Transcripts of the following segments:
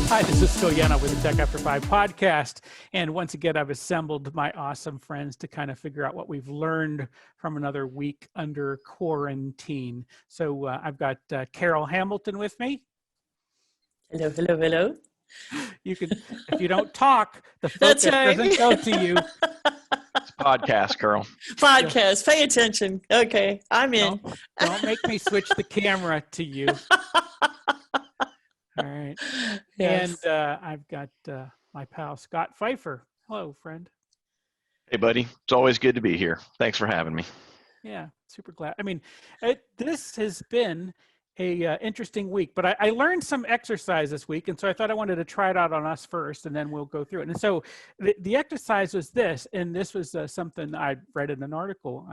Hi, this is Skoyana with the Tech After 5 podcast. And once again, I've assembled my awesome friends to kind of figure out what we've learned from another week under quarantine. So I've got Carol Hamilton with me. Hello, hello, hello. You can, if you don't talk, the focus doesn't go to you. It's a podcast, Carol. Podcast. Pay attention. Okay, I'm in. Don't make me switch the camera to you. All right. Yes. And I've got my pal, Scott Pfeiffer. Hello, friend. Hey, buddy. It's always good to be here. Thanks for having me. Yeah, super glad. I mean, this has been a interesting week, but I learned some exercise this week, and so I thought I wanted to try it out on us first, and then we'll go through it. And so the exercise was this, and this was something I read in an article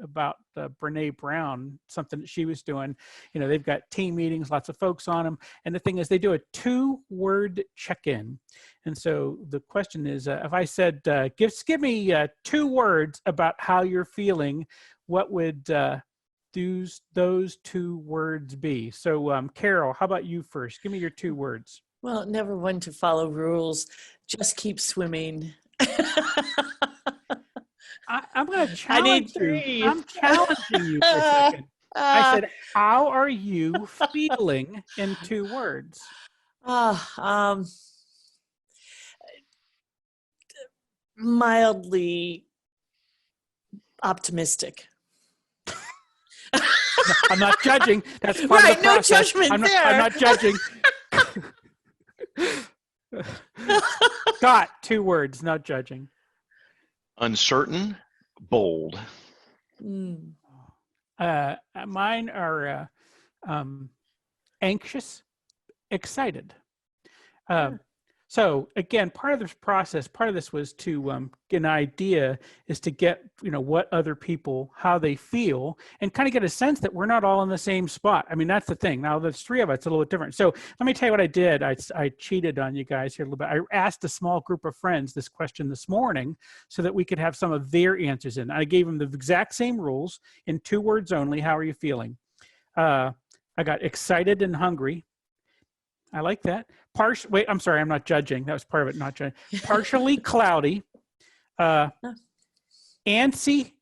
about Brene Brown, something that she was doing. You know, they've got team meetings, lots of folks on them, and the thing is they do a 2-word check-in. And so the question is, if I said, give me 2 words about how you're feeling, what would those 2 words be? So Carol, how about you first? Give me your 2 words. Well, never one to follow rules. Just keep swimming. I'm going to challenge you. 3. I'm challenging you for a second. I said, how are you feeling in 2 words? Mildly optimistic. I'm not judging. That's part of the process. No judgment I'm there. not judging. Scott, 2 words, not judging. Uncertain, bold. Mm. Mine are anxious, excited. So again, part of this process, part of this was to get an idea is to get, what other people, how they feel, and kind of get a sense that we're not all in the same spot. I mean, that's the thing. Now there's 3 of us, it's a little bit different. So let me tell you what I did. I cheated on you guys here a little bit. I asked a small group of friends this question this morning so that we could have some of their answers in. I gave them the exact same rules in 2 words only. How are you feeling? I got excited and hungry. I like that. Wait, I'm sorry, I'm not judging. That was part of it, not judging. Partially cloudy. Antsy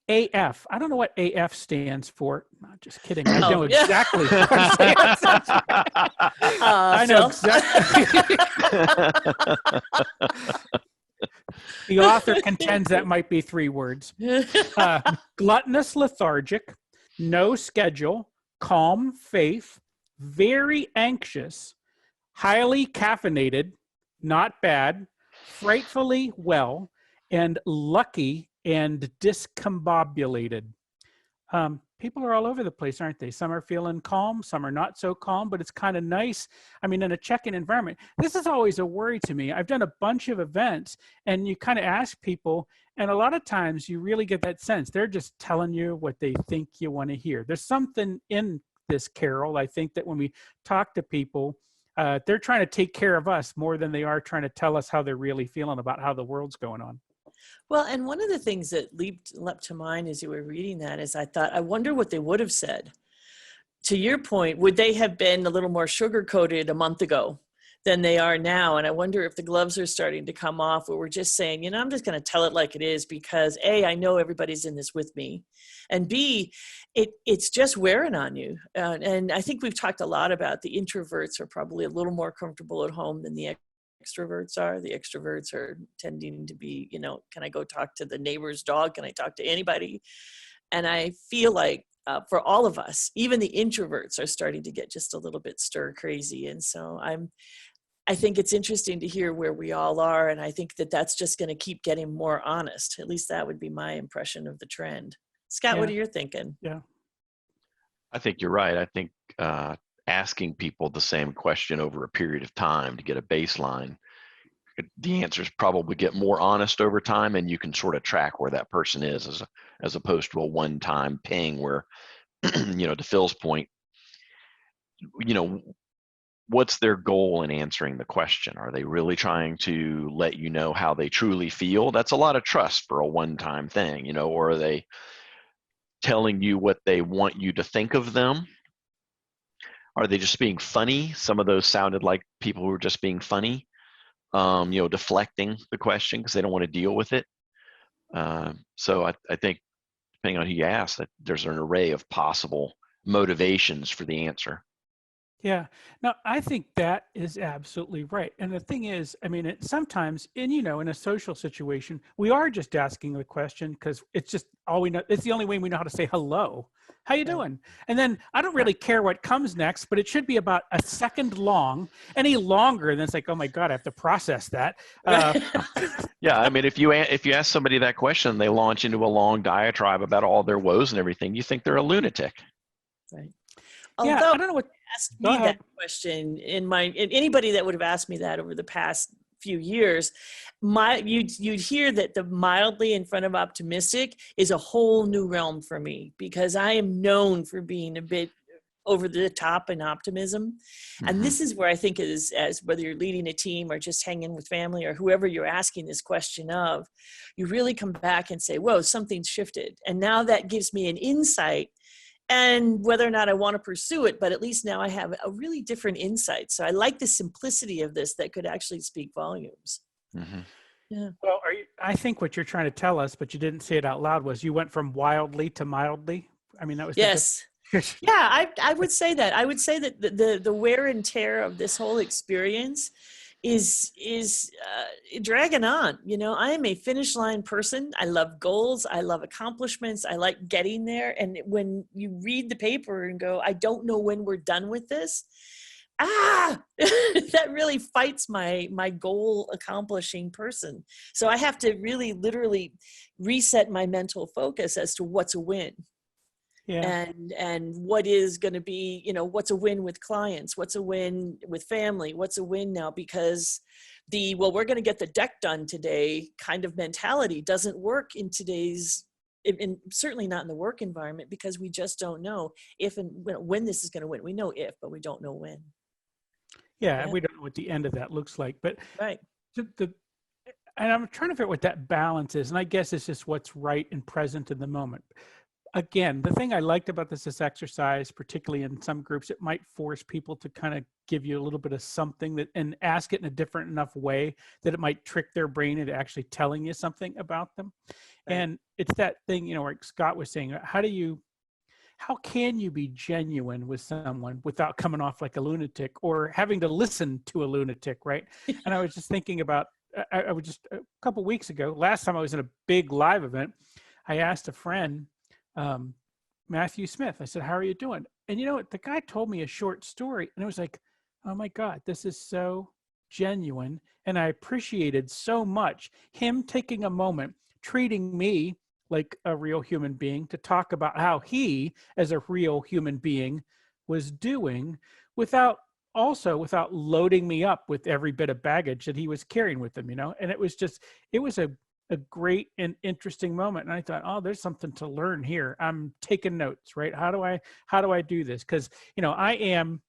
AF. I don't know what AF stands for. No, just kidding. I know exactly what it stands for. I know exactly. The author contends that might be 3 words. Gluttonous, lethargic, no schedule, calm faith, very anxious, highly caffeinated, not bad, frightfully well, and lucky and discombobulated. People are all over the place, aren't they? Some are feeling calm, some are not so calm, but it's kind of nice. I mean, in a check-in environment, this is always a worry to me. I've done a bunch of events, and you kind of ask people, and a lot of times you really get that sense. They're just telling you what they think you want to hear. There's something in this, Carol. I think that when we talk to people, they're trying to take care of us more than they are trying to tell us how they're really feeling about how the world's going on. Well, and one of the things that leapt to mind as you were reading that is I thought, I wonder what they would have said. To your point, would they have been a little more sugar-coated a month ago than they are now? And I wonder if the gloves are starting to come off, where we're just saying, I'm just going to tell it like it is because A, I know everybody's in this with me, and B, it's just wearing on you. And I think we've talked a lot about the introverts are probably a little more comfortable at home than the extroverts are. The extroverts are tending to be, can I go talk to the neighbor's dog? Can I talk to anybody? And I feel like for all of us, even the introverts are starting to get just a little bit stir crazy. And so I think it's interesting to hear where we all are. And I think that that's just going to keep getting more honest. At least that would be my impression of the trend. Scott, what are you thinking? Yeah. I think you're right. I think asking people the same question over a period of time to get a baseline, the answers probably get more honest over time, and you can sort of track where that person is as opposed to a one-time ping where, to Phil's point, what's their goal in answering the question? Are they really trying to let you know how they truly feel? That's a lot of trust for a one-time thing, you know, or are they telling you what they want you to think of them? Are they just being funny? Some of those sounded like people who were just being funny, you know, deflecting the question because they don't want to deal with it. So I think depending on who you ask, that there's an array of possible motivations for the answer. Yeah. No, I think that is absolutely right. And the thing is, I mean, sometimes in, you know, in a social situation, we are just asking the question because it's just all we know. It's the only way we know how to say hello. How you doing? And then I don't really care what comes next, but it should be about a second long. Any longer, then it's like, oh my God, I have to process that. Yeah, I mean, if you ask somebody that question, they launch into a long diatribe about all their woes and everything. You think they're a lunatic. Right. Yeah, Although I don't know what. asked Go me ahead. that question anybody that would have asked me that over the past few years, you'd hear that the mildly in front of optimistic is a whole new realm for me, because I am known for being a bit over the top in optimism. And this is where I think is, as whether you're leading a team or just hanging with family or whoever you're asking this question of, you really come back and say, whoa, something's shifted. And now that gives me an insight. And whether or not I want to pursue it, but at least now I have a really different insight. So I like the simplicity of this that could actually speak volumes. Yeah. Well, I think what you're trying to tell us, but you didn't say it out loud, was you went from wildly to mildly. I mean, that was Yes. Yeah, I would say that. I would say that the wear and tear of this whole experience is dragging on. You know, I am a finish line person. I love goals. I love accomplishments. I like getting there. And when you read the paper and go, I don't know when we're done with this, that really fights my goal accomplishing person. So I have to really literally reset my mental focus as to what's a win. Yeah. And what is going to be, you know, what's a win with clients, what's a win with family, what's a win now, because we're going to get the deck done today kind of mentality doesn't work in today's, and certainly not in the work environment, because we just don't know if and when this is going to win. We know if, but we don't know when. Yeah, we don't know what the end of that looks like, but right. And I'm trying to figure out what that balance is, and I guess it's just what's right and present in the moment. Again, the thing I liked about this exercise, particularly in some groups, it might force people to kind of give you a little bit of something that, and ask it in a different enough way that it might trick their brain into actually telling you something about them. Right. And it's that thing, you know, like Scott was saying, how can you be genuine with someone without coming off like a lunatic or having to listen to a lunatic, right? And I was just thinking about, I was just a couple of weeks ago, last time I was in a big live event, I asked a friend, Matthew Smith, I said, how are you doing? And you know what? The guy told me a short story and it was like, oh my God, this is so genuine. And I appreciated so much him taking a moment, treating me like a real human being, to talk about how he, as a real human being, was doing without loading me up with every bit of baggage that he was carrying with him, you know? And it was a great and interesting moment. And I thought, oh, there's something to learn here. I'm taking notes, right? How do I do this? Because, you know, I am,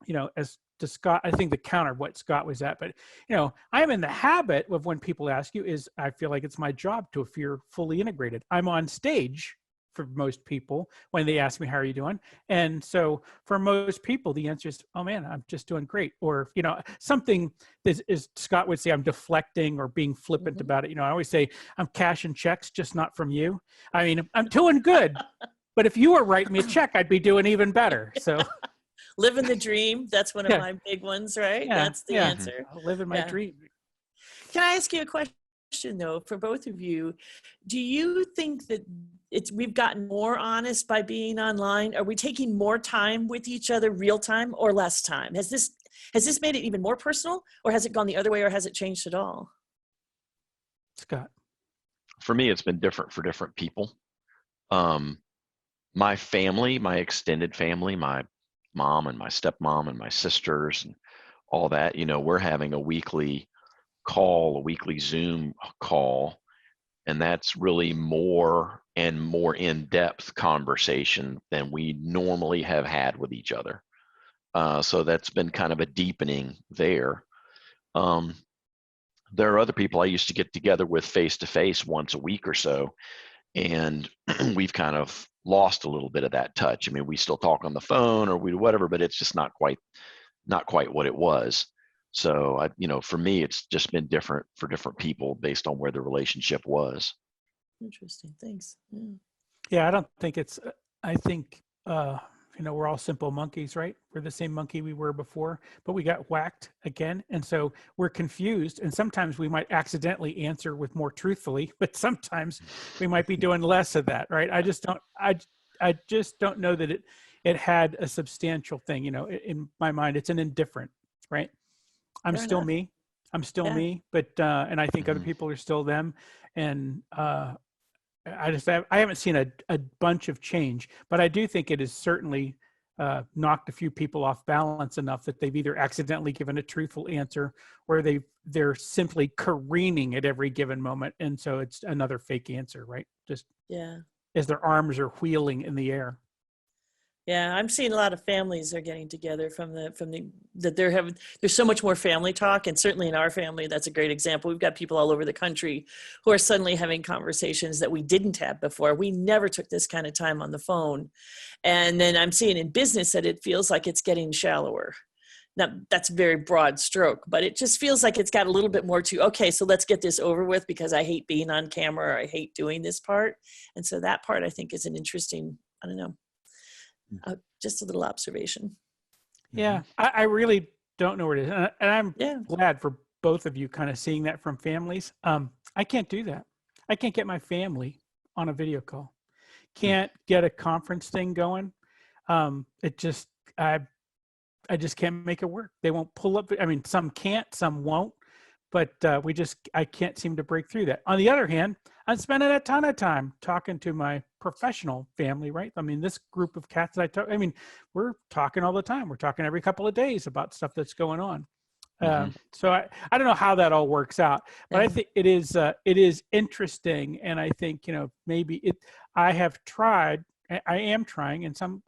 you know, as to Scott, I think the counter of what Scott was at, but, you know, I'm in the habit of when people ask you is, I feel like it's my job to appear fully integrated. I'm on stage for most people when they ask me, how are you doing? And so for most people, the answer is, oh man, I'm just doing great. Or, you know, something is Scott would say, I'm deflecting or being flippant about it. You know, I always say I'm cashing checks, just not from you. I mean, I'm doing good, but if you were writing me a check, I'd be doing even better. So living the dream. That's one of my big ones, right? That's the answer. Living my dream. Can I ask you a question though, for both of you? Do you think that we've gotten more honest by being online? Are we taking more time with each other, real time, or less time? Has this made it even more personal, or has it gone the other way, or has it changed at all? Scott. For me, it's been different for different people. My family, my extended family, my mom and my stepmom and my sisters and all that, you know, we're having a weekly Zoom call, and that's really more and more in-depth conversation than we normally have had with each other. So that's been kind of a deepening there. There are other people I used to get together with face to face once a week or so, and we've kind of lost a little bit of that touch. I mean, we still talk on the phone or we do whatever, but it's just not quite what it was. So for me, it's just been different for different people based on where the relationship was. Interesting. Thanks. Yeah. Yeah, I don't think it's, I think, we're all simple monkeys, right? We're the same monkey we were before, but we got whacked again. And so we're confused. And sometimes we might accidentally answer with more truthfully, but sometimes we might be doing less of that, right? I just don't know that it had a substantial thing, in my mind. It's an indifferent, right? I'm Fair still enough. me. I'm still Yeah. me, but, and I think other people are still them. And, I haven't seen a bunch of change, but I do think it has certainly knocked a few people off balance enough that they've either accidentally given a truthful answer or they're simply careening at every given moment. And so it's another fake answer, right? Just Yeah. as their arms are wheeling in the air. Yeah, I'm seeing a lot of families are getting together that there's so much more family talk, and certainly in our family, that's a great example. We've got people all over the country who are suddenly having conversations that we didn't have before. We never took this kind of time on the phone. And then I'm seeing in business that it feels like it's getting shallower. Now, that's a very broad stroke, but it just feels like it's got a little bit more to, okay, so let's get this over with because I hate being on camera or I hate doing this part. And so that part I think is an interesting, I don't know, just a little observation. Yeah, I really don't know where it is. And I'm glad for both of you kind of seeing that from families. I can't do that. I can't get my family on a video call. Can't get a conference thing going. It just, I just can't make it work. They won't pull up. I mean, some can't, some won't, but I can't seem to break through that. On the other hand, I'm spending a ton of time talking to my professional family, right? I mean, this group of cats we're talking all the time. We're talking every couple of days about stuff that's going on. So I don't know how that all works out, but I think it is interesting. And I think, maybe I am trying in some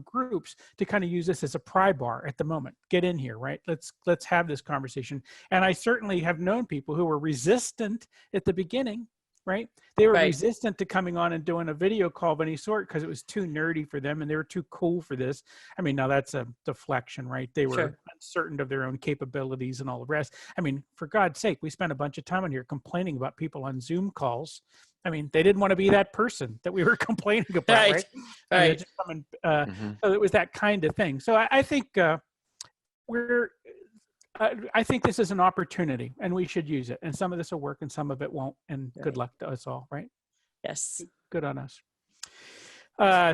groups to kind of use this as a pry bar at the moment. Get in here, right? Let's have this conversation. And I certainly have known people who were resistant at the beginning, right? They were resistant to coming on and doing a video call of any sort because it was too nerdy for them and they were too cool for this. I mean, now that's a deflection, right? They were uncertain of their own capabilities and all the rest. I mean, for God's sake, we spent a bunch of time on here complaining about people on Zoom calls. I mean, they didn't want to be that person that we were complaining about, right? Right. So it was that kind of thing. So I think I think this is an opportunity and we should use it. And some of this will work and some of it won't. And good luck to us all, right? Yes. Good on us.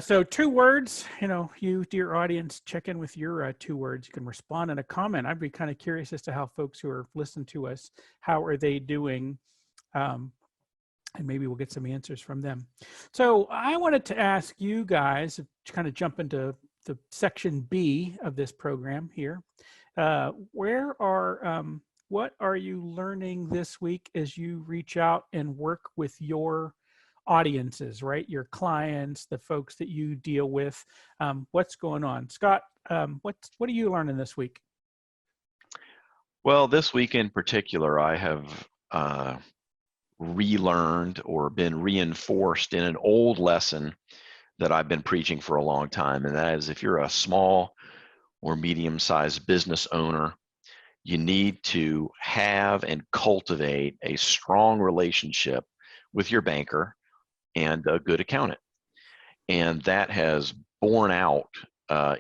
So 2 words, you, dear audience, check in with your 2 words. You can respond in a comment. I'd be kind of curious as to how folks who are listening to us, how are they doing? And maybe we'll get some answers from them. So I wanted to ask you guys to kind of jump into the section B of this program here. What are you learning this week as you reach out and work with your audiences, right? Your clients, the folks that you deal with. What's going on? Scott, what are you learning this week? Well, this week in particular, I have relearned or been reinforced in an old lesson that I've been preaching for a long time. And that is, if you're a small or medium-sized business owner, you need to have and cultivate a strong relationship with your banker and a good accountant. And that has borne out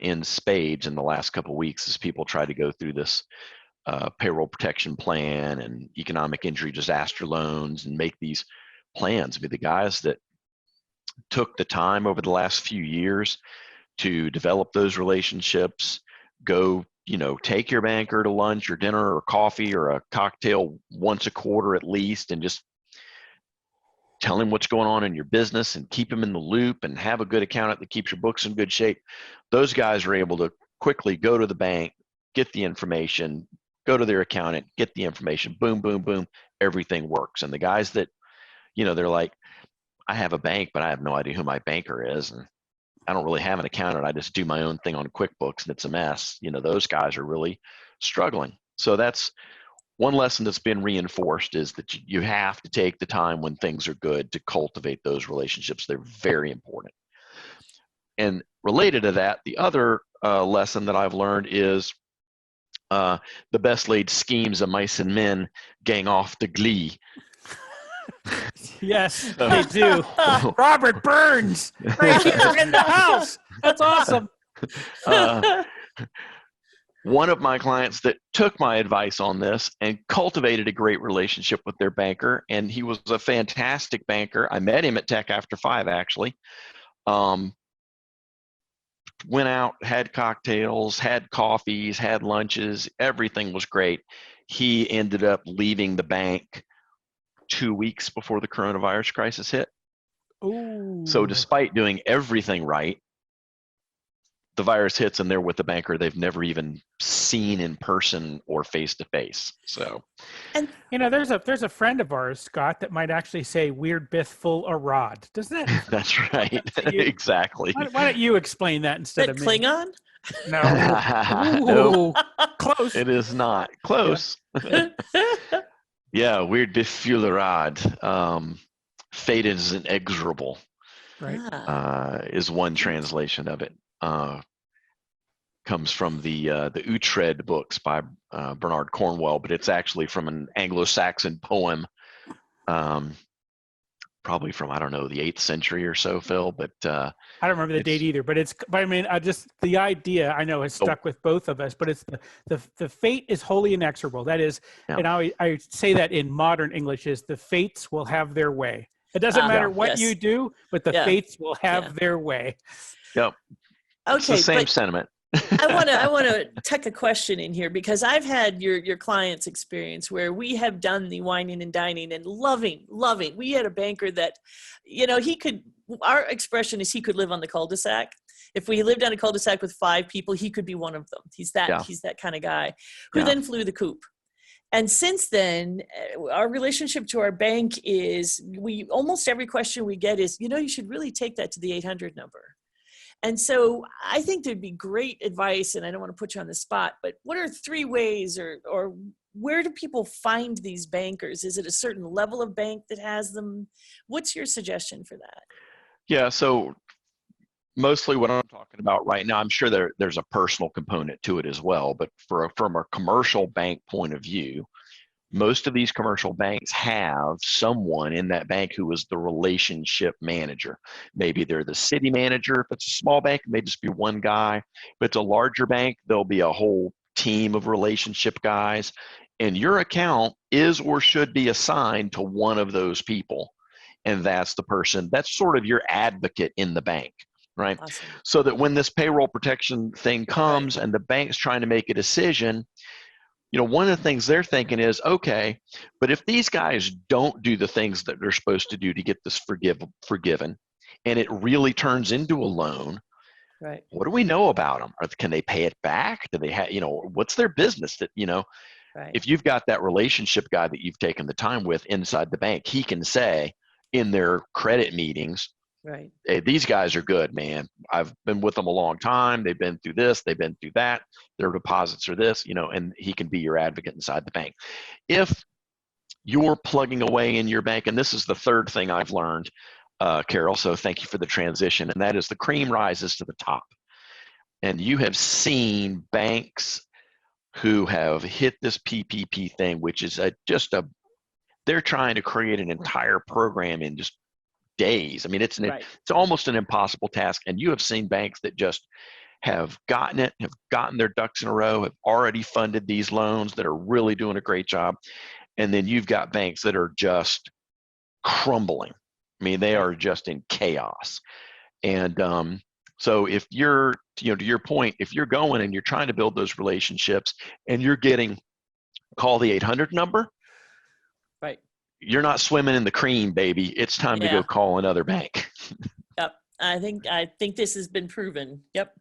in spades in the last couple of weeks as people try to go through this payroll protection plan and economic injury disaster loans and make these plans. I mean, the guys that took the time over the last few years to develop those relationships, go, take your banker to lunch or dinner or coffee or a cocktail once a quarter at least, and just tell him what's going on in your business and keep him in the loop and have a good accountant that keeps your books in good shape. Those guys are able to quickly go to the bank, get the information, go to their accountant, get the information, boom, boom, boom, everything works. And the guys that, they're like, I have a bank, but I have no idea who my banker is. And I don't really have an accountant. I just do my own thing on QuickBooks and it's a mess. Those guys are really struggling. So that's one lesson that's been reinforced, is that you have to take the time when things are good to cultivate those relationships. They're very important. And related to that, the other lesson that I've learned is the best laid schemes of mice and men gang off to glee. Yes, they do. Robert Burns, right here in the house. That's awesome. One of my clients that took my advice on this and cultivated a great relationship with their banker, and he was a fantastic banker. I met him at Tech After 5, actually. Went out, had cocktails, had coffees, had lunches. Everything was great. He ended up leaving the bank 2 weeks before the coronavirus crisis hit. Ooh. So despite doing everything right, the virus hits and they're with the banker they've never even seen in person or face to face. So, And there's a friend of ours, Scott, that might actually say "weird Biff full a rod." Doesn't that? that's right. Exactly. Why don't you explain that instead of me? Klingon? No. No, Close. it is not. Close. Yeah, weird Biff full a rod. Fate is inexorable. Right. Is one translation of it. Comes from the Uhtred books by Bernard Cornwell, but it's actually from an Anglo-Saxon poem, probably from, I don't know, the 8th century or so, Phil. But I don't remember the date either. But I mean, the idea I know has stuck with both of us. But it's the fate is wholly inexorable. That is, Yeah. and I say that in modern English, is the fates will have their way. It doesn't matter what you do, but the fates will have their way. Yep. Okay, it's the same sentiment. I want to tuck a question in here, because I've had your client's experience where we have done the wining and dining and loving. We had a banker that, our expression is he could live on the cul-de-sac. If we lived on a cul-de-sac with 5 people, he could be one of them. He's that kind of guy who then flew the coop. And since then, our relationship to our bank is almost every question we get is, you should really take that to the 800 number. And so I think there'd be great advice, and I don't want to put you on the spot, but what are 3 ways or where do people find these bankers? Is it a certain level of bank that has them? What's your suggestion for that? Yeah, so mostly what I'm talking about right now, I'm sure there's a personal component to it as well, but from a commercial bank point of view, most of these commercial banks have someone in that bank who is the relationship manager. Maybe they're the city manager. If it's a small bank, it may just be one guy. If it's a larger bank, there'll be a whole team of relationship guys. And your account is or should be assigned to one of those people. And that's the person, that's sort of your advocate in the bank, right? Awesome. So that when this payroll protection thing comes and the bank's trying to make a decision, one of the things they're thinking is, okay, but if these guys don't do the things that they're supposed to do to get this forgiven, and it really turns into a loan, right? What do we know about them? Can they pay it back? Do they have, what's their business that, right. If you've got that relationship guy that you've taken the time with inside the bank, he can say in their credit meetings, right, hey, these guys are good, man. I've been with them a long time. They've been through this. They've been through that. Their deposits are this, and he can be your advocate inside the bank. If you're plugging away in your bank, and this is the third thing I've learned, Carol, so thank you for the transition, and that is the cream rises to the top. And you have seen banks who have hit this PPP thing, which is they're trying to create an entire program in just days. I mean, it's almost an impossible task. And you have seen banks that just have gotten their ducks in a row, have already funded these loans that are really doing a great job. And then you've got banks that are just crumbling. I mean, they are just in chaos. And so if you're, to your point, if you're going and you're trying to build those relationships and you're getting call the 800 number, right, you're not swimming in the cream, baby. It's time to go call another bank. Yep. I think this has been proven. Yep.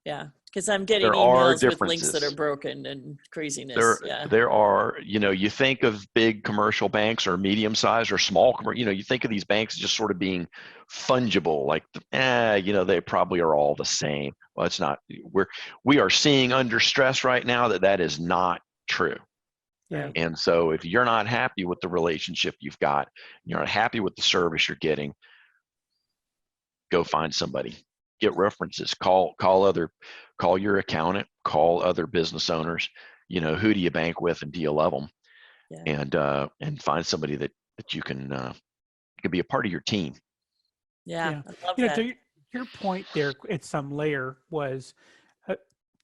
Yeah. Because I'm getting there are emails with links that are differences. broken and craziness. Yeah. There are, you think of big commercial banks or medium sized or small, you think of these banks just sort of being fungible, like, they probably are all the same. Well, it's not. We are seeing under stress right now that is not true. Yeah. And so if you're not happy with the relationship you've got, you're not happy with the service you're getting, go find somebody, get references, call your accountant, call other business owners, who do you bank with and do you love them? Yeah. And find somebody that you can be a part of your team. Yeah. I love that. To your point there at some layer was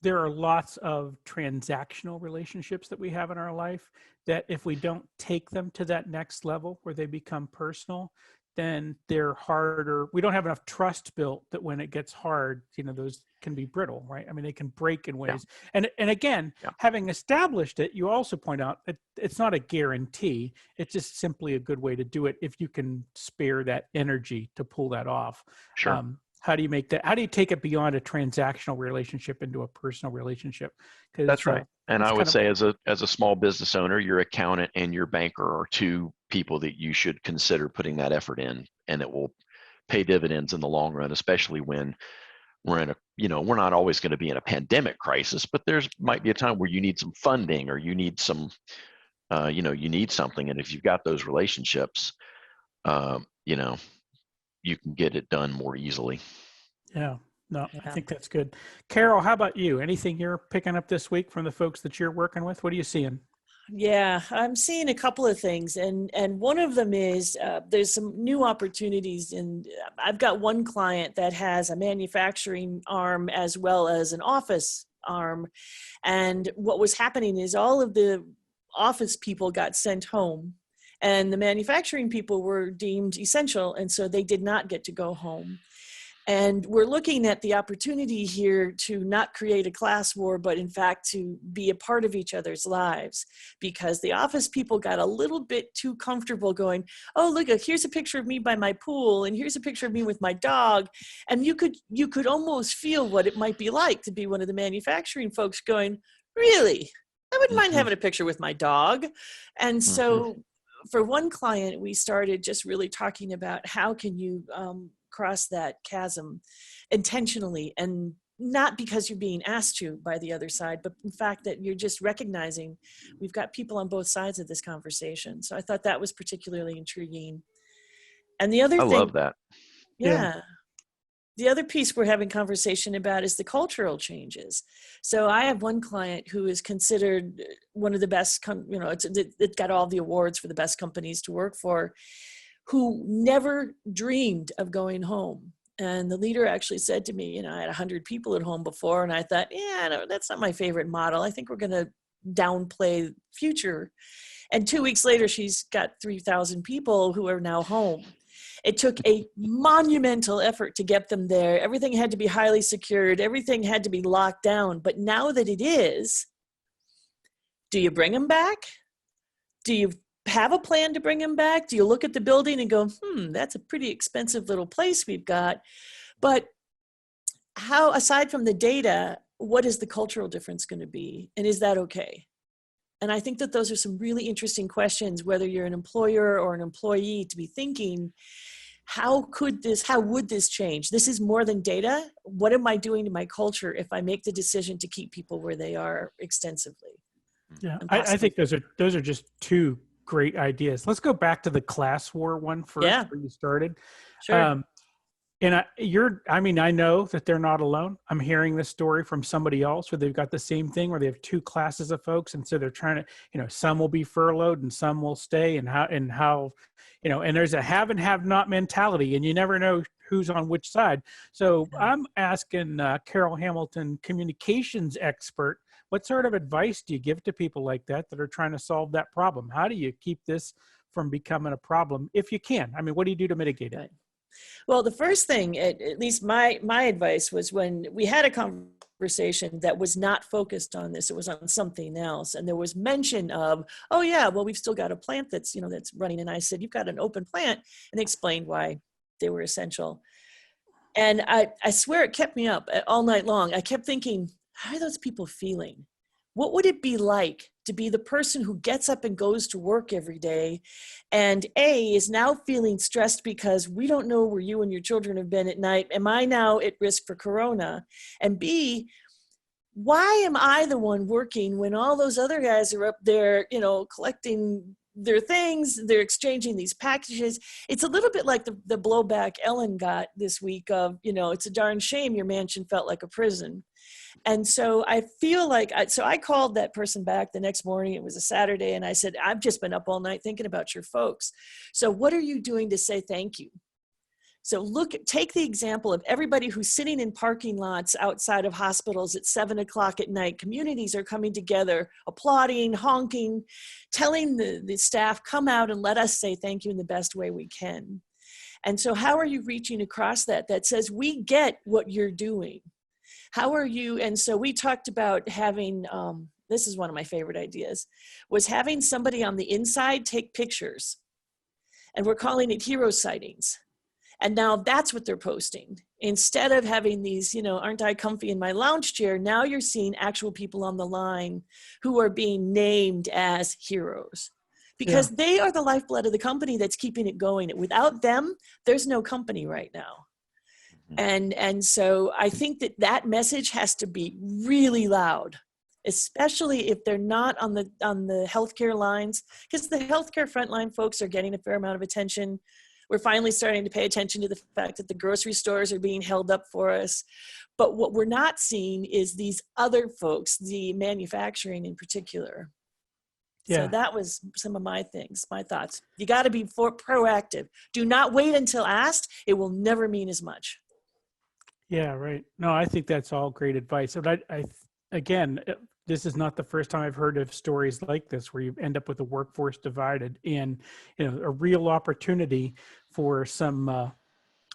there are lots of transactional relationships that we have in our life that if we don't take them to that next level where they become personal, then they're harder. We don't have enough trust built that when it gets hard, those can be brittle, right? I mean, they can break in ways. Yeah. And again, having established it, you also point out that it's not a guarantee. It's just simply a good way to do it if you can spare that energy to pull that off. Sure. How do you make that? How do you take it beyond a transactional relationship into a personal relationship? That's right. And I would say as a small business owner, your accountant and your banker are two people that you should consider putting that effort in, and it will pay dividends in the long run, especially when we're in we're not always going to be in a pandemic crisis, but might be a time where you need some funding or you need some, you need something. And if you've got those relationships, you can get it done more easily. Yeah. No, I think that's good. Carol, how about you? Anything you're picking up this week from the folks that you're working with? What are you seeing? Yeah, I'm seeing a couple of things. And one of them is there's some new opportunities. And I've got one client that has a manufacturing arm as well as an office arm. And what was happening is all of the office people got sent home and the manufacturing people were deemed essential. And so they did not get to go home. And we're looking at the opportunity here to not create a class war, but in fact to be a part of each other's lives, because the office people got a little bit too comfortable going, oh, look, here's a picture of me by my pool, and here's a picture of me with my dog. And you could almost feel what it might be like to be one of the manufacturing folks going, really? I wouldn't mind having a picture with my dog. And so for one client, we started just really talking about how can you cross that chasm intentionally, and not because you're being asked to by the other side, but in fact that you're just recognizing we've got people on both sides of this conversation. So I thought that was particularly intriguing. And the other thing, I love that. Yeah. The other piece we're having conversation about is the cultural changes. So I have one client who is considered one of the best, it got all the awards for the best companies to work for, who never dreamed of going home. And the leader actually said to me, I had 100 people at home before, and I thought, no, that's not my favorite model. I think we're going to downplay future. And 2 weeks later, she's got 3,000 people who are now home. It took a monumental effort to get them there. Everything had to be highly secured. Everything had to be locked down. But now that it is, do you bring them back? Do you have a plan to bring them back? Do you look at the building and go, that's a pretty expensive little place we've got? But how, aside from the data, what is the cultural difference going to be? And is that okay? And I think that those are some really interesting questions, whether you're an employer or an employee, to be thinking, how would this change? This is more than data. What am I doing to my culture if I make the decision to keep people where they are extensively? Yeah, I think those are just two great ideas. Let's go back to the class war one first, where you started. Sure. I know that they're not alone. I'm hearing this story from somebody else where they've got the same thing, where they have two classes of folks. And so they're trying to, some will be furloughed and some will stay, and how, and there's a have and have not mentality, and you never know who's on which side. So I'm asking Carol Hamilton, communications expert, what sort of advice do you give to people like that are trying to solve that problem? How do you keep this from becoming a problem if you can? I mean, what do you do to mitigate it? Well, the first thing, at least my advice, was when we had a conversation that was not focused on this, it was on something else. And there was mention of, oh yeah, well, we've still got a plant that's running. And I said, you've got an open plant, and they explained why they were essential. And I swear it kept me up all night long. I kept thinking, how are those people feeling? What would it be like to be the person who gets up and goes to work every day and A, is now feeling stressed because we don't know where you and your children have been at night. Am I now at risk for corona? And B, why am I the one working when all those other guys are up there, collecting their things, they're exchanging these packages? It's a little bit like the blowback Ellen got this week of, it's a darn shame your mansion felt like a prison. And so I feel like, I called that person back the next morning. It was a Saturday. And I said, I've just been up all night thinking about your folks. So what are you doing to say thank you? So take the example of everybody who's sitting in parking lots outside of hospitals at 7:00 at night. Communities are coming together, applauding, honking, telling the staff, come out and let us say thank you in the best way we can. And so how are you reaching across that says, we get what you're doing? How are you? And so we talked about having, this is one of my favorite ideas, was having somebody on the inside take pictures. And we're calling it hero sightings. And now that's what they're posting. Instead of having these, aren't I comfy in my lounge chair? Now you're seeing actual people on the line who are being named as heroes. Because they are the lifeblood of the company that's keeping it going. Without them, there's no company right now. And so I think that message has to be really loud, especially if they're not on the healthcare lines, because the healthcare frontline folks are getting a fair amount of attention. We're finally starting to pay attention to the fact that the grocery stores are being held up for us. But what we're not seeing is these other folks, the manufacturing in particular. So that was some of my thoughts. You got to be proactive. Do not wait until asked. It will never mean as much. Yeah, right. No, I think that's all great advice. And again, this is not the first time I've heard of stories like this where you end up with a workforce divided and, a real opportunity for some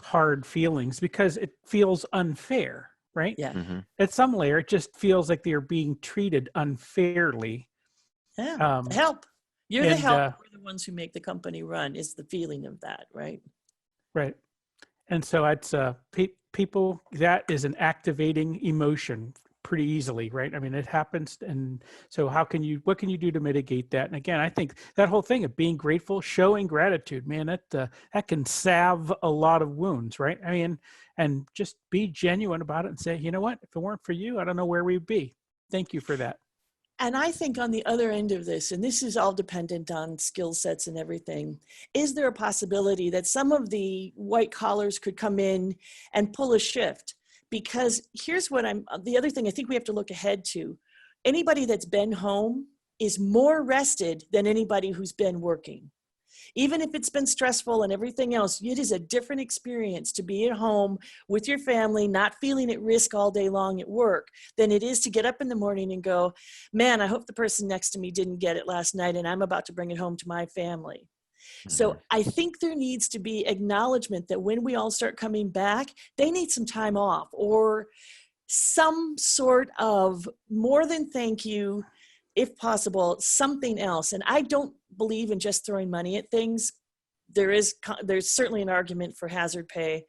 hard feelings because it feels unfair, right? Yeah. Mm-hmm. At some layer, it just feels like they're being treated unfairly. Yeah. Help. You're the help. We're the ones who make the company run is the feeling of that, right? Right. And so it's people, that is an activating emotion pretty easily, right? I mean, it happens. And so what can you do to mitigate that? And again, I think that whole thing of being grateful, showing gratitude, man, that can salve a lot of wounds, right? I mean, and just be genuine about it and say, you know what, if it weren't for you, I don't know where we'd be. Thank you for that. And I think on the other end of this, and this is all dependent on skill sets and everything, is there a possibility that some of the white collars could come in and pull a shift? Because here's the other thing I think we have to look ahead to. Anybody that's been home is more rested than anybody who's been working. Even if it's been stressful and everything else, it is a different experience to be at home with your family, not feeling at risk all day long at work, than it is to get up in the morning and go, man, I hope the person next to me didn't get it last night and I'm about to bring it home to my family. Mm-hmm. So I think there needs to be acknowledgement that when we all start coming back, they need some time off or some sort of more than thank you, if possible, something else. And I don't believe in just throwing money at things. There's certainly an argument for hazard pay,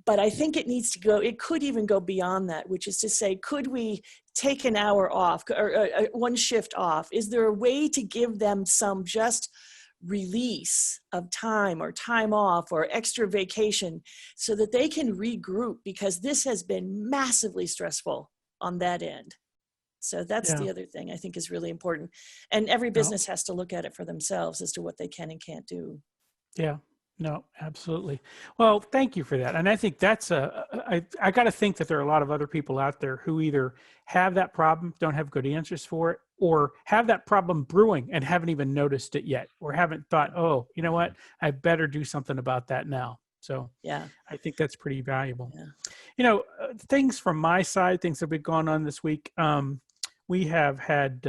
but I think it could even go beyond that, which is to say, could we take an hour off or one shift off? Is there a way to give them some just release of time or time off or extra vacation so that they can regroup? Because this has been massively stressful on that end. So that's the other thing I think is really important. And every business has to look at it for themselves as to what they can and can't do. Yeah, no, absolutely. Well, thank you for that. And I think that's I got to think that there are a lot of other people out there who either have that problem, don't have good answers for it, or have that problem brewing and haven't even noticed it yet, or haven't thought, oh, you know what, I better do something about that now. So I think that's pretty valuable. Yeah. Things from my side, things that have been going on this week. We have had,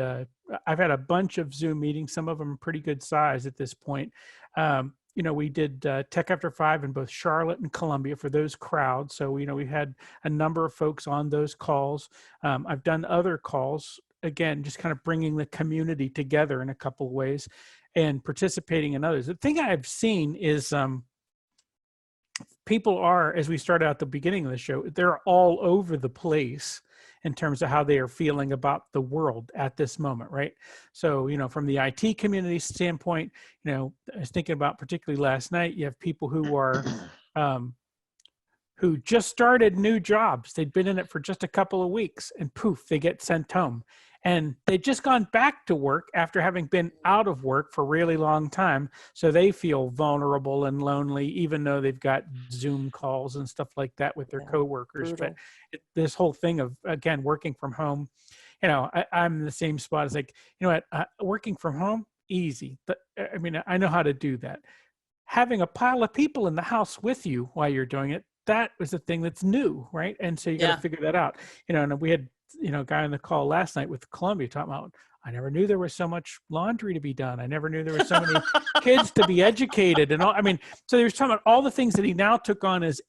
I've had a bunch of Zoom meetings, some of them are pretty good size at this point. We did Tech After 5 in both Charlotte and Columbia for those crowds. So, we had a number of folks on those calls. I've done other calls, again, just kind of bringing the community together in a couple of ways and participating in others. The thing I've seen is people are, as we started out at the beginning of the show, they're all over the place. in terms of how they are feeling about the world at this moment, right? So, from the IT community standpoint, I was thinking about particularly last night, you have people who are, who just started new jobs. They'd been in it for just a couple of weeks and poof, they get sent home. And they'd just gone back to work after having been out of work for a really long time. So they feel vulnerable and lonely, even though they've got Zoom calls and stuff like that with their coworkers. Brutal. But this whole thing of, again, working from home, I'm in the same spot as like, working from home, easy. But I mean, I know how to do that. Having a pile of people in the house with you while you're doing it, that was the thing that's new, right? And so you got to figure that out. And we had, a guy on the call last night with Columbia talking about, I never knew there was so much laundry to be done. I never knew there were so many kids to be educated and all. I mean, so he was talking about all the things that he now took on as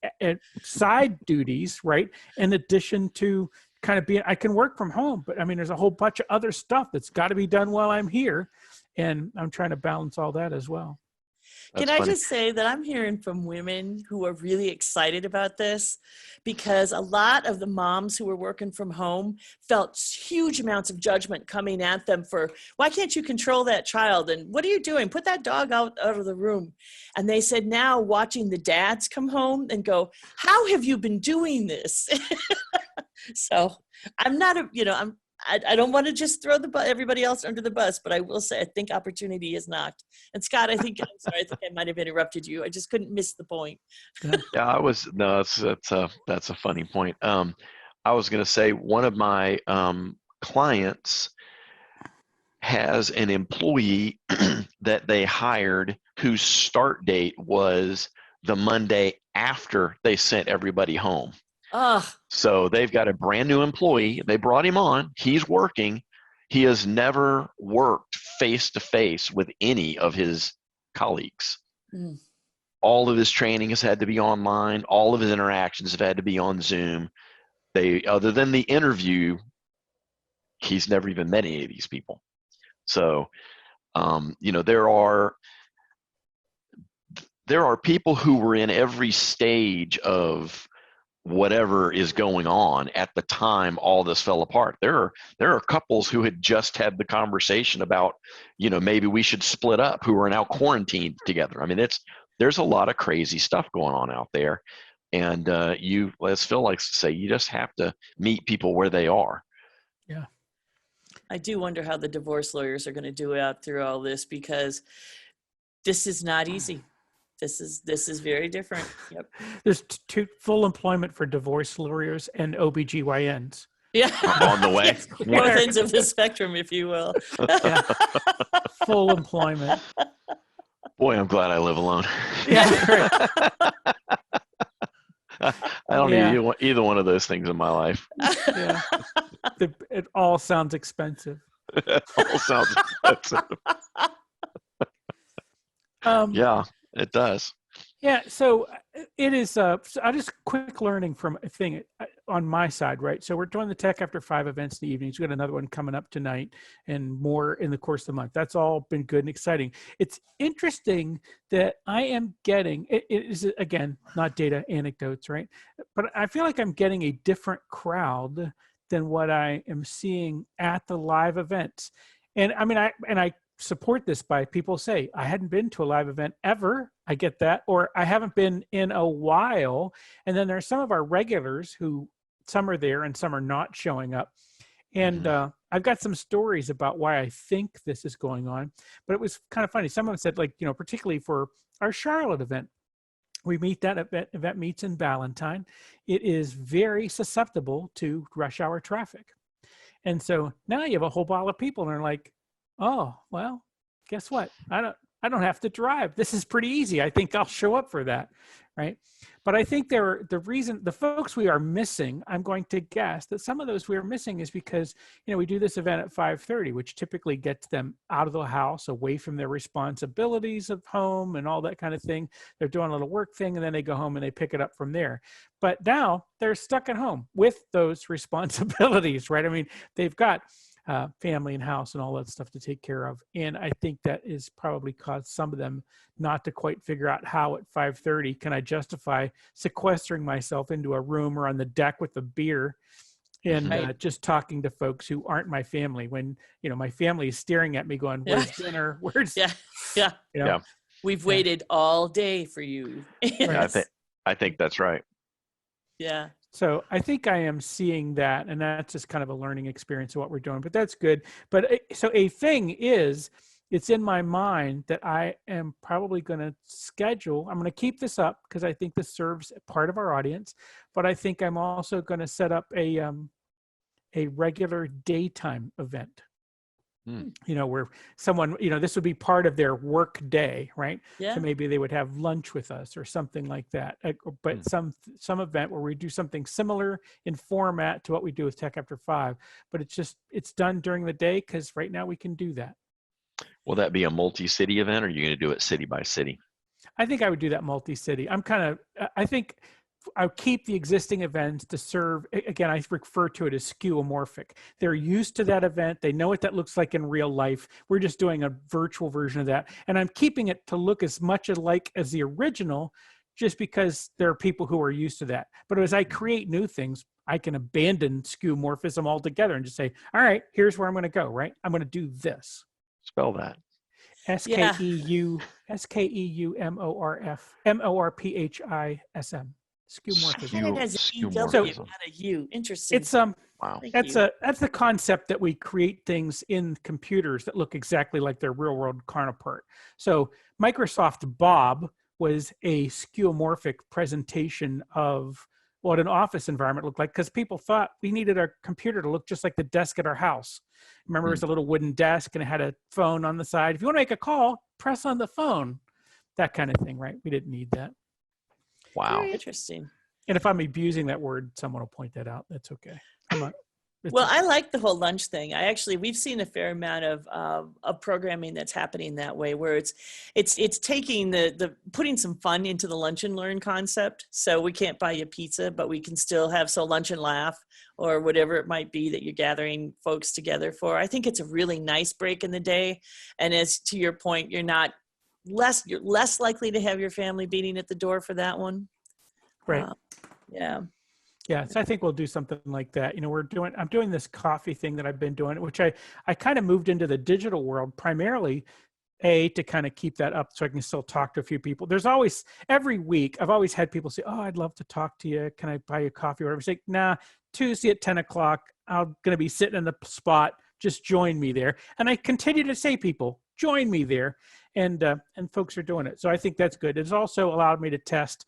side duties, right? In addition to kind of being, I can work from home, but I mean, there's a whole bunch of other stuff that's got to be done while I'm here. And I'm trying to balance all that as well. Can I just say that I'm hearing from women who are really excited about this, because a lot of the moms who were working from home felt huge amounts of judgment coming at them for, why can't you control that child? And what are you doing? Put that dog out of the room. And they said now watching the dads come home and go, how have you been doing this? So I'm not I don't want to just throw everybody else under the bus, but I will say I think opportunity is knocked. And Scott, I'm sorry, I think I might have interrupted you. I just couldn't miss the point. Yeah, that's a funny point. I was going to say one of my clients has an employee that they hired whose start date was the Monday after they sent everybody home. So they've got a brand new employee. They brought him on. He's working. He has never worked face to face with any of his colleagues. All of his training has had to be online. All of his interactions have had to be on Zoom. Other than the interview, he's never even met any of these people. So, there are people who were in every stage of whatever is going on at the time all this fell apart. There are couples who had just had the conversation about, maybe we should split up, who are now quarantined together. I mean, there's a lot of crazy stuff going on out there. And as Phil likes to say, you just have to meet people where they are. Yeah. I do wonder how the divorce lawyers are going to do out through all this, because this is not easy. This is very different. Yep. There's full employment for divorce lawyers and OBGYNs. Yeah. On the way. Both ends of the spectrum, if you will. Yeah. Full employment. Boy, I'm glad I live alone. Yeah. I don't need either one of those things in my life. Yeah. It all sounds expensive. It all sounds expensive. Yeah. It does. Yeah, so it is. So I just quick learning from a thing on my side, right? So we're doing the Tech After 5 events in the evenings. We got another one coming up tonight, and more in the course of the month. That's all been good and exciting. It's interesting that I am getting. It is, again, not data, anecdotes, right? But I feel like I'm getting a different crowd than what I am seeing at the live events. And I mean, I support this by people say, I hadn't been to a live event ever. I get that. Or I haven't been in a while. And then there are some of our regulars who, some are there and some are not showing up. And I've got some stories about why I think this is going on. But it was kind of funny. Someone said, like, particularly for our Charlotte event, we meet that event meets in Valentine. It is very susceptible to rush hour traffic. And so now you have a whole pile of people and they're like, oh, well, guess what? I don't have to drive. This is pretty easy. I think I'll show up for that, right? But I think the folks we are missing, I'm going to guess that some of those we are missing is because, we do this event at 5:30, which typically gets them out of the house, away from their responsibilities of home and all that kind of thing. They're doing a little work thing and then they go home and they pick it up from there. But now they're stuck at home with those responsibilities, right? I mean, they've got family and house and all that stuff to take care of. And I think that is probably caused some of them not to quite figure out how at 5:30 can I justify sequestering myself into a room or on the deck with a beer And Right. just talking to folks who aren't my family, when, you know, my family is staring at me going, Yeah. where's dinner? Where's, Yeah. Yeah. you know, Yeah. We've Yeah. waited all day for you. Yeah, Yes. I think that's right. Yeah. so I think I am seeing that, and that's just kind of a learning experience of what we're doing, but that's good. But so a thing is, it's in my mind that I am probably going to schedule, I'm going to keep this up because I think this serves part of our audience, but I think I'm also going to set up a regular daytime event. Hmm. You know, where someone, you know, this would be part of their work day, right? Yeah. So maybe they would have lunch with us or something like that. But some event where we do something similar in format to what we do with Tech After 5, but it's done during the day because right now we can do that. Will that be a multi-city event, or are you going to do it city by city? I think I would do that multi-city. I think I'll keep the existing events to serve, again, I refer to it as skeuomorphic. They're used to that event. They know what that looks like in real life. We're just doing a virtual version of that. And I'm keeping it to look as much alike as the original, just because there are people who are used to that. But as I create new things, I can abandon skeuomorphism altogether and just say, all right, here's where I'm going to go, right? I'm going to do this. Spell that. SKEUMORPHISM. Skeuomorphism. And it has an EW, Skeuomorphism. not a U. Interesting. It's Wow. Thank that's you. the concept that we create things in computers that look exactly like their real world counterpart. So Microsoft Bob was a skeuomorphic presentation of what an office environment looked like, because people thought we needed our computer to look just like the desk at our house. Remember, it was a little wooden desk and it had a phone on the side. If you want to make a call, press on the phone. That kind of thing, right? We didn't need that. Wow. Very interesting. And if I'm abusing that word, someone will point that out. That's okay. Well, I like the whole lunch thing. We've seen a fair amount of programming that's happening that way, where it's taking the putting some fun into the lunch and learn concept. So we can't buy you pizza, but we can still have lunch and laugh, or whatever it might be that you're gathering folks together for. I think it's a really nice break in the day. And as to your point, you're less likely to have your family beating at the door for that one. right. Yeah. Yeah, so I think we'll do something like that. You know, I'm doing this coffee thing that I've been doing, which I kind of moved into the digital world primarily, to kind of keep that up so I can still talk to a few people. There's always, every week, I've always had people say, oh, I'd love to talk to you. Can I buy you coffee or whatever? It's like, nah, Tuesday at 10 o'clock, I'm going to be sitting in the spot. Just join me there. And I continue to say, people, join me there. And folks are doing it. So I think that's good. It's also allowed me to test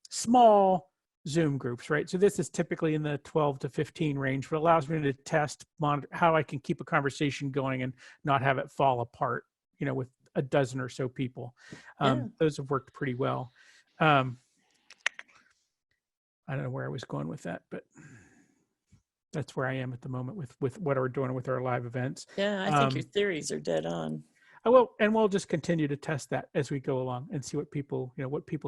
small Zoom groups, right? So this is typically in the 12 to 15 range, but allows me to test, monitor how I can keep a conversation going and not have it fall apart, you know, with a dozen or so people. Those have worked pretty well. I don't know where I was going with that, but that's where I am at the moment with what we're doing with our live events. Yeah, I think your theories are dead on. I will, and we'll just continue to test that as we go along and see what people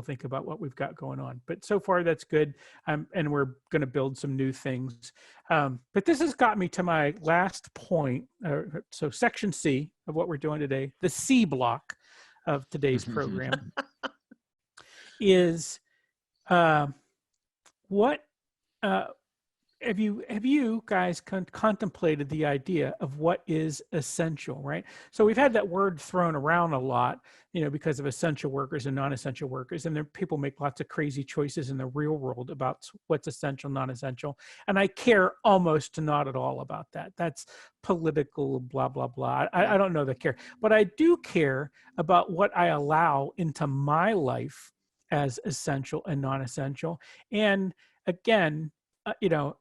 think about what we've got going on. But so far, that's good. And we're going to build some new things. But this has got me to my last point. So section C of what we're doing today, the C block of today's program is what have you guys contemplated the idea of what is essential, right? So we've had that word thrown around a lot, you know, because of essential workers and non-essential workers, and there people make lots of crazy choices in the real world about what's essential, non-essential, and I care almost not at all about that. That's political, blah blah blah. I don't know that care, but I do care about what I allow into my life as essential and non-essential. And again, you know,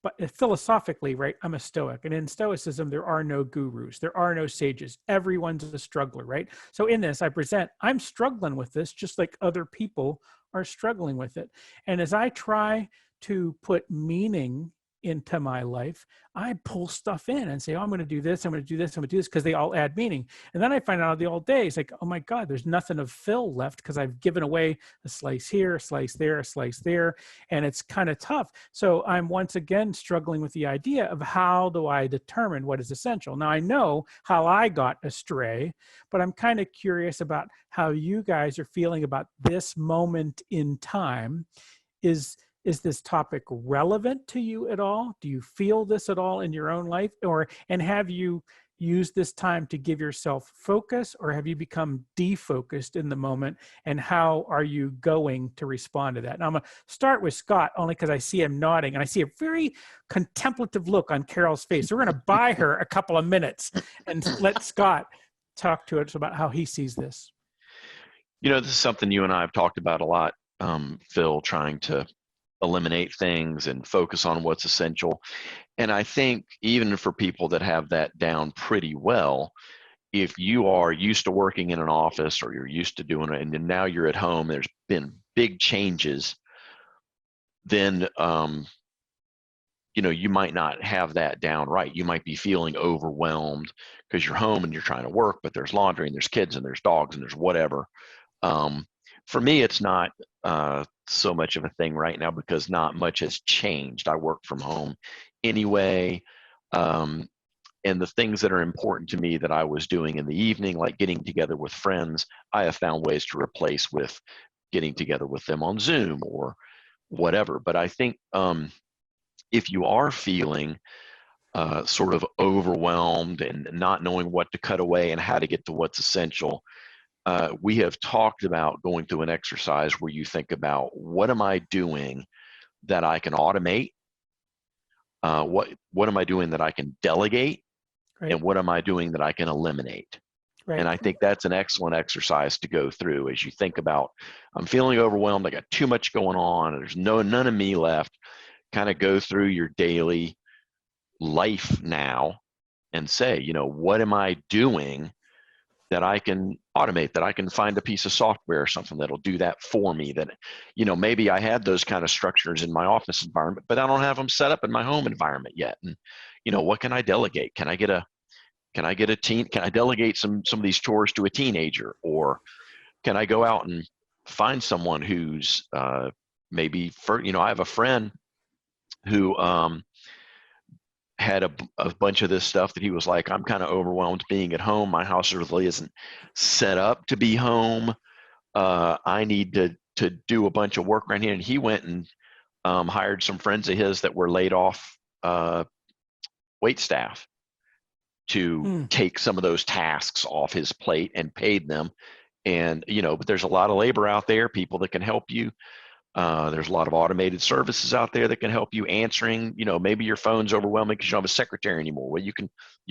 but philosophically, right, I'm a Stoic. And in Stoicism, there are no gurus. There are no sages. Everyone's a struggler, right? So in this, I'm struggling with this just like other people are struggling with it. And as I try to put meaning into my life, I pull stuff in and say, oh, I'm going to do this, I'm going to do this, I'm going to do this, because they all add meaning. And then I find out the old days, like, oh my God, there's nothing of fill left because I've given away a slice here, a slice there, a slice there. And it's kind of tough. So I'm once again struggling with the idea of how do I determine what is essential? Now I know how I got astray, but I'm kind of curious about how you guys are feeling about this moment in time. is this topic relevant to you at all? Do you feel this at all in your own life? And have you used this time to give yourself focus, or have you become defocused in the moment? And how are you going to respond to that? Now I'm going to start with Scott, only because I see him nodding and I see a very contemplative look on Carol's face. So we're going to buy her a couple of minutes and let Scott talk to us about how he sees this. This is something you and I have talked about a lot, Phil, trying to eliminate things and focus on what's essential. And I think even for people that have that down pretty well, if you are used to working in an office, or you're used to doing it, and then now you're at home, there's been big changes, then you might not have that down right. You might be feeling overwhelmed because you're home and you're trying to work, but there's laundry and there's kids and there's dogs and there's whatever. For me, it's not so much of a thing right now because not much has changed. I work from home anyway. And the things that are important to me that I was doing in the evening, like getting together with friends, I have found ways to replace with getting together with them on Zoom or whatever. But I think if you are feeling sort of overwhelmed and not knowing what to cut away and how to get to what's essential, we have talked about going through an exercise where you think about, what am I doing that I can automate? What am I doing that I can delegate? Right. And what am I doing that I can eliminate? Right. And I think that's an excellent exercise to go through as you think about, I'm feeling overwhelmed, I got too much going on, there's none of me left. Kind of go through your daily life now and say, what am I doing that I can automate, that I can find a piece of software or something that'll do that for me, that, maybe I had those kind of structures in my office environment, but I don't have them set up in my home environment yet. And, what can I delegate? Can I get a teen? Can I delegate some of these chores to a teenager? Or can I go out and find someone who's maybe, I have a friend who had a bunch of this stuff that he was like, I'm kind of overwhelmed being at home. My house really isn't set up to be home. I need to do a bunch of work right here. And he went and hired some friends of his that were laid off wait staff to take some of those tasks off his plate and paid them. And, but there's a lot of labor out there, people that can help you. There's a lot of automated services out there that can help you answering, maybe your phone's overwhelming because you don't have a secretary anymore. Well, you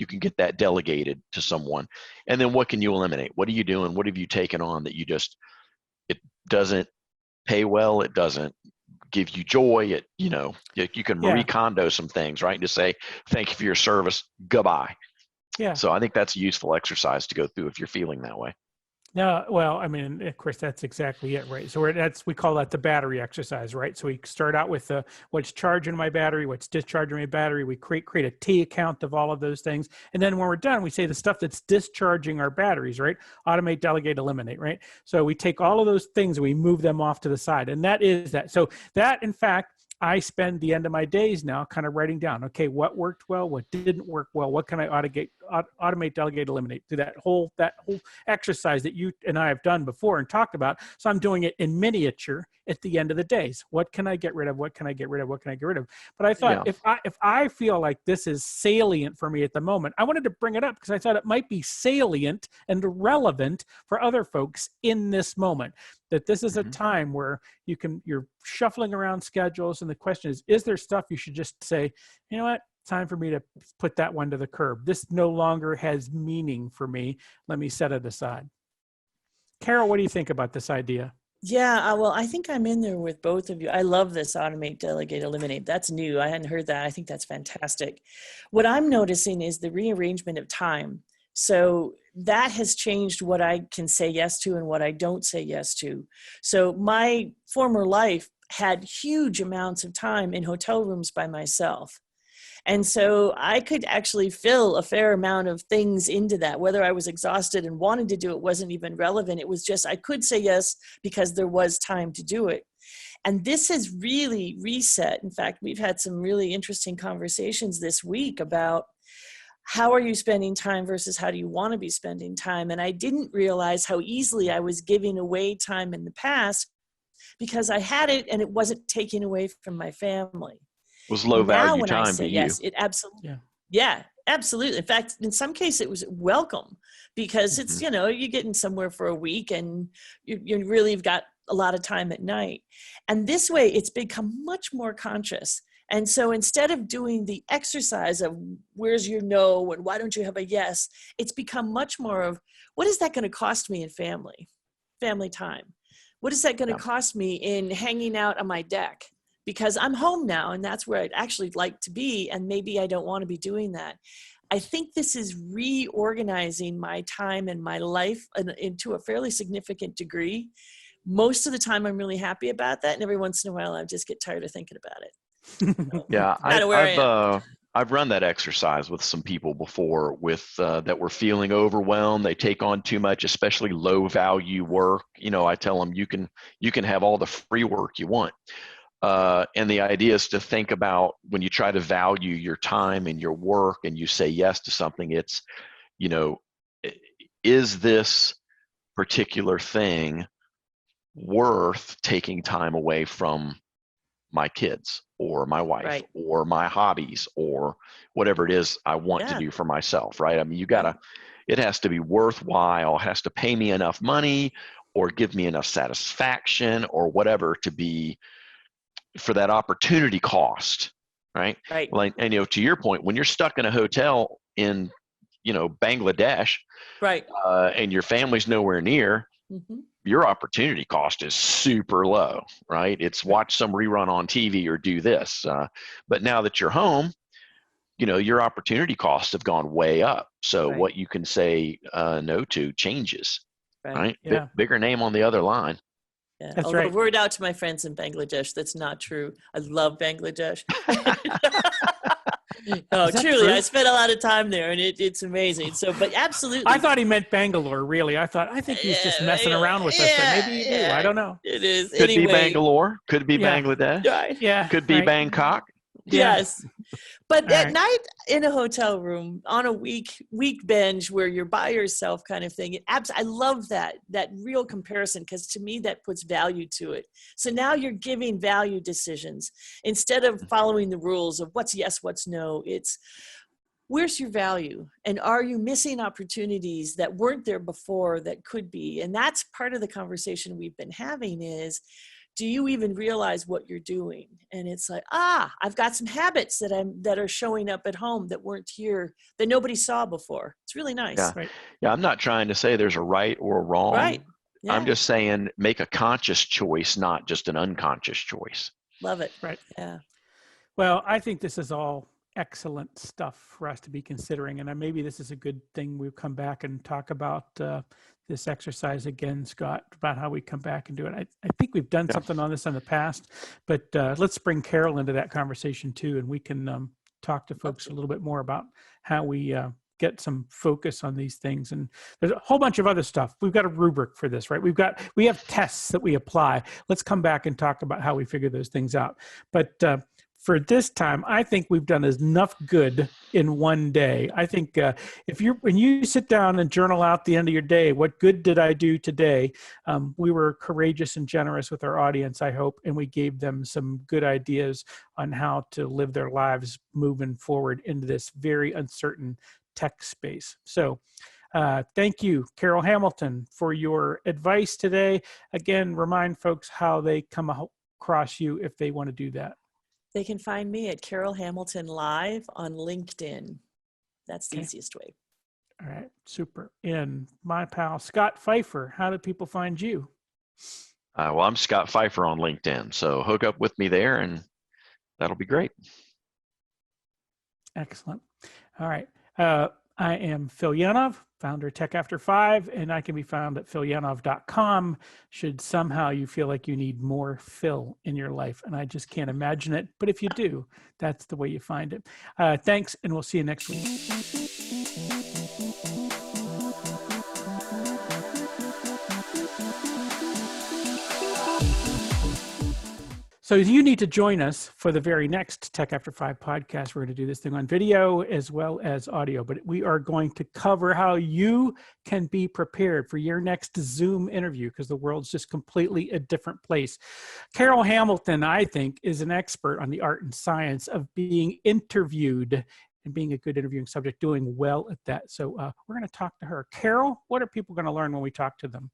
can get that delegated to someone. And then what can you eliminate? What are you doing? What have you taken on that it doesn't pay well? It doesn't give you joy. You can Marie Kondo some things, right? And just say, thank you for your service. Goodbye. Yeah. So I think that's a useful exercise to go through if you're feeling that way. No, well, I mean, of course, that's exactly it, right? So we call that the battery exercise, right? So we start out with what's charging my battery, what's discharging my battery. We create a T account of all of those things. And then when we're done, we say the stuff that's discharging our batteries, right? Automate, delegate, eliminate, right? So we take all of those things and we move them off to the side. And that is that. So that, in fact, I spend the end of my days now kind of writing down, okay, what worked well, what didn't work well, what can I automate, delegate, eliminate, do that whole exercise that you and I have done before and talked about. So I'm doing it in miniature at the end of the days. What can I get rid of? What can I get rid of? What can I get rid of? But I thought if I feel like this is salient for me at the moment, I wanted to bring it up because I thought it might be salient and relevant for other folks in this moment. That this is a time where you're shuffling around schedules, and the question is there stuff you should just say, you know what, time for me to put that one to the curb. This no longer has meaning for me. Let me set it aside. Carol, what do you think about this idea? Yeah, well, I think I'm in there with both of you. I love this automate, delegate, eliminate. That's new. I hadn't heard that. I think that's fantastic. What I'm noticing is the rearrangement of time. So that has changed what I can say yes to and what I don't say yes to. So my former life had huge amounts of time in hotel rooms by myself. And so I could actually fill a fair amount of things into that. Whether I was exhausted and wanted to do it wasn't even relevant. It was just I could say yes because there was time to do it. And this has really reset. In fact, we've had some really interesting conversations this week about how are you spending time versus how do you want to be spending time? And I didn't realize how easily I was giving away time in the past because I had it and it wasn't taken away from my family. It was low Now value when I time say to you. yes, it absolutely, yeah, absolutely. In fact, in some cases it was welcome, because it's, Mm-hmm. you're getting somewhere for a week and you really have got a lot of time at night. And this way it's become much more conscious. And so instead of doing the exercise of where's your no and why don't you have a yes, it's become much more of, what is that going to cost me in family time? What is that going to cost me in hanging out on my deck? Because I'm home now and that's where I'd actually like to be. And maybe I don't want to be doing that. I think this is reorganizing my time and my life into a fairly significant degree. Most of the time I'm really happy about that. And every once in a while I just get tired of thinking about it. Yeah, Kind of where I am. I've run that exercise with some people before with that were feeling overwhelmed. They take on too much, especially low value work. I tell them you can have all the free work you want. And the idea is to think about when you try to value your time and your work and you say yes to something, it's, is this particular thing worth taking time away from my kids or my wife Right. or my hobbies or whatever it is I want to do for myself, right? I mean, it has to be worthwhile, it has to pay me enough money or give me enough satisfaction or whatever to be for that opportunity cost, right? Right. Like, and to your point, when you're stuck in a hotel in, Bangladesh, Right. And your family's nowhere near, your opportunity cost is super low, right? It's watch some rerun on TV or do this. But now that you're home, your opportunity costs have gone way up. So what you can say no to changes, right? Yeah. Bigger name on the other line. Yeah. That's Although right. word out to my friends in Bangladesh, that's not true. I love Bangladesh. No, truly, true? I spent a lot of time there, and it's amazing. So, but absolutely, I thought he meant Bangalore. Really, I think he's just messing around with us. But maybe you do. I don't know. It is. Could anyway, be Bangalore. Could be Yeah. Bangladesh. Right. Yeah. Could be Bangkok. Yeah. Yes. But All at right. night in a hotel room on a week binge where you're by yourself kind of thing. I love that real comparison, because to me that puts value to it. So now you're giving value decisions instead of following the rules of what's yes, what's no. It's where's your value, and are you missing opportunities that weren't there before that could be? And that's part of the conversation we've been having is, do you even realize what you're doing? And it's like, I've got some habits that are showing up at home that weren't here, that nobody saw before. It's really nice. Yeah. Right. Yeah. I'm not trying to say there's a right or a wrong. Right. Yeah. I'm just saying make a conscious choice, not just an unconscious choice. Love it. Right. Yeah. Well, I think this is all excellent stuff for us to be considering. And maybe this is a good thing we'll come back and talk about this exercise again, Scott, about how we come back and do it. I think we've done something on this in the past, but let's bring Carol into that conversation too. And we can talk to folks a little bit more about how we get some focus on these things. And there's a whole bunch of other stuff. We've got a rubric for this, right? We have tests that we apply. Let's come back and talk about how we figure those things out. But for this time, I think we've done enough good in one day. I think when you sit down and journal out the end of your day, what good did I do today? We were courageous and generous with our audience, I hope, and we gave them some good ideas on how to live their lives moving forward into this very uncertain tech space. So thank you, Carol Hamilton, for your advice today. Again, remind folks how they come across you if they want to do that. They can find me at Carol Hamilton Live on LinkedIn. That's the easiest way. All right, super. And my pal, Scott Pfeiffer, how do people find you? Well, I'm Scott Pfeiffer on LinkedIn. So hook up with me there and that'll be great. Excellent. All right. I am Phil Yanov, founder of Tech After 5, and I can be found at philyanov.com should somehow you feel like you need more Phil in your life. And I just can't imagine it. But if you do, that's the way you find it. Thanks, and we'll see you next week. So you need to join us for the very next Tech After 5 podcast. We're going to do this thing on video as well as audio, but we are going to cover how you can be prepared for your next Zoom interview, because the world's just completely a different place. Carol Hamilton, I think, is an expert on the art and science of being interviewed and being a good interviewing subject, doing well at that. So we're going to talk to her. Carol, what are people going to learn when we talk to them?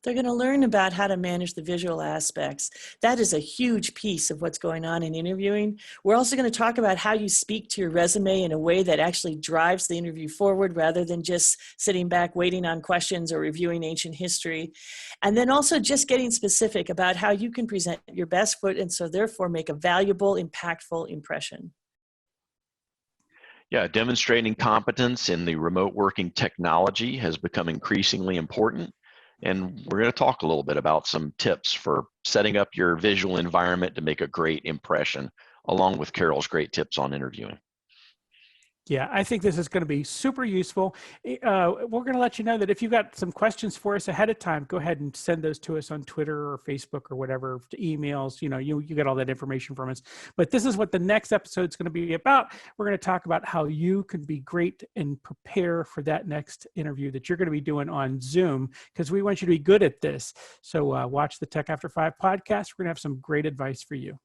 They're going to learn about how to manage the visual aspects. That is a huge piece of what's going on in interviewing. We're also going to talk about how you speak to your resume in a way that actually drives the interview forward rather than just sitting back waiting on questions or reviewing ancient history. And then also just getting specific about how you can present your best foot and so therefore make a valuable, impactful impression. Yeah, demonstrating competence in the remote working technology has become increasingly important. And we're going to talk a little bit about some tips for setting up your visual environment to make a great impression, along with Carol's great tips on interviewing. Yeah, I think this is going to be super useful. We're going to let you know that if you've got some questions for us ahead of time, go ahead and send those to us on Twitter or Facebook or whatever, to emails. You know, you get all that information from us. But this is what the next episode is going to be about. We're going to talk about how you can be great and prepare for that next interview that you're going to be doing on Zoom, because we want you to be good at this. So watch the Tech After 5 podcast. We're going to have some great advice for you.